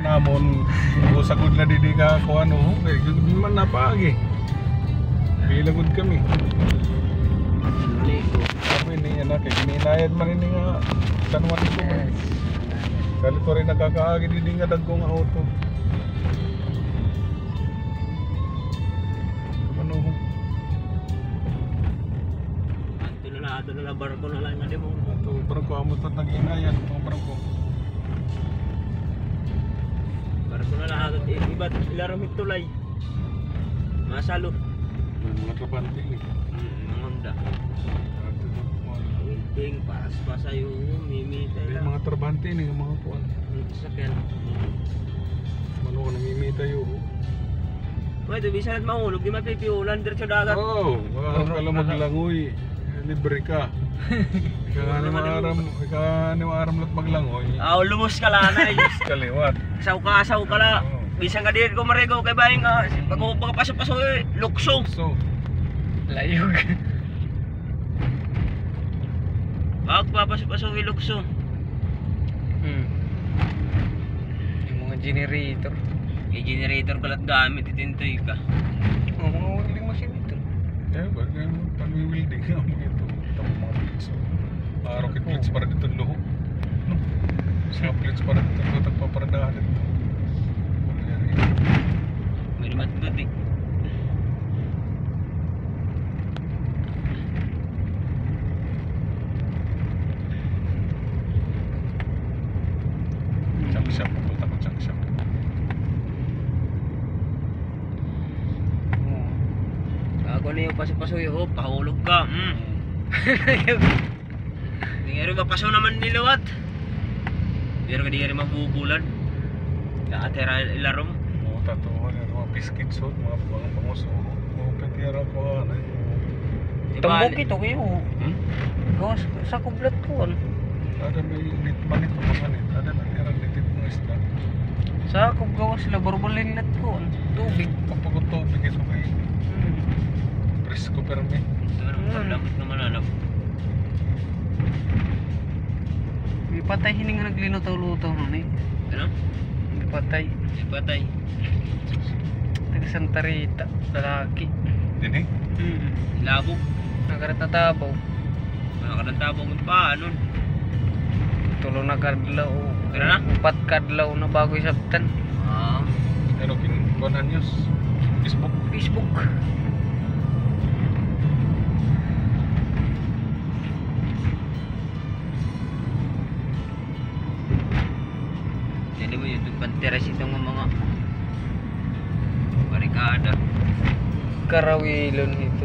namon usagod na didi ka ko ano, kay man napagi. Bilagod kami. Sabi ni anak kay gininayad man ini nga San Juan ko. Dali ko rin nakakaagi didi nga dagkong auto. Ano? Anto na barko na lang nga mo. Ito, barko amo tot nag-inayan, mga barko. Barko na lang iba't ilaram tulay. Masalo. Mga trabante ni. Manganda. Wilding paras pa sayo mimita lang. Mga trabante ni mga kuan. Sakyan. Mano ko namimita yo. Pwede bisan at mahulog di mapipiulan diretso dagat. Oh, wala ka maglangoy. Libre ka. Ika ni maaram lat maglangoy. Aw lumos ka lang na Kaliwat. Saw ka la. Bisan ka diyan ko marigo kay baing pag pagpasok lukso. So, Layog. Pagpapasok lukso. Yung mga generator. May generator ka lang gamit itintoy ka. Oh, mga welding machine ito. bagay mo pag-wielding nga mo ito. Ito mga plates. Rocket plates para dito luho. Mga plates para dito luho. Tagpaparadahan ito. May naman eh. Junk shop. Pupunta ko junk shop. Ako na yung paso-paso yung pahulog ka. Hindi nga rin mapaso naman nilawat. Pero hindi nga rin mabubulan. Nakatera ilaro mo. Mga tatuhan yan. Mga biscuits o. Mga panguso. Mga petira ko. Tambok ito kayo. Gawas sa kublat ko. Ada may litman ito. Masanit. Ada natira litid ng isda. Sa gawas sila barbalin lat ko. Tubig. Kapag tubig ito may presko permi. Ito naman, lamot naman alam. May patay hining naglinaw-lutaw nun eh. Ano? May patay. May patay. Taga Santa Rita. Lalaki. Dini? Labog. Nagkaratatabaw. Nakarantabong mo pa, ano? Tulo na kadlaw. Pero na? 4 kadlaw na bago isabtan. Ano kinukuhan news? Facebook? Facebook. Hindi mo yung panteres itong mga barikada. Karawilon ito.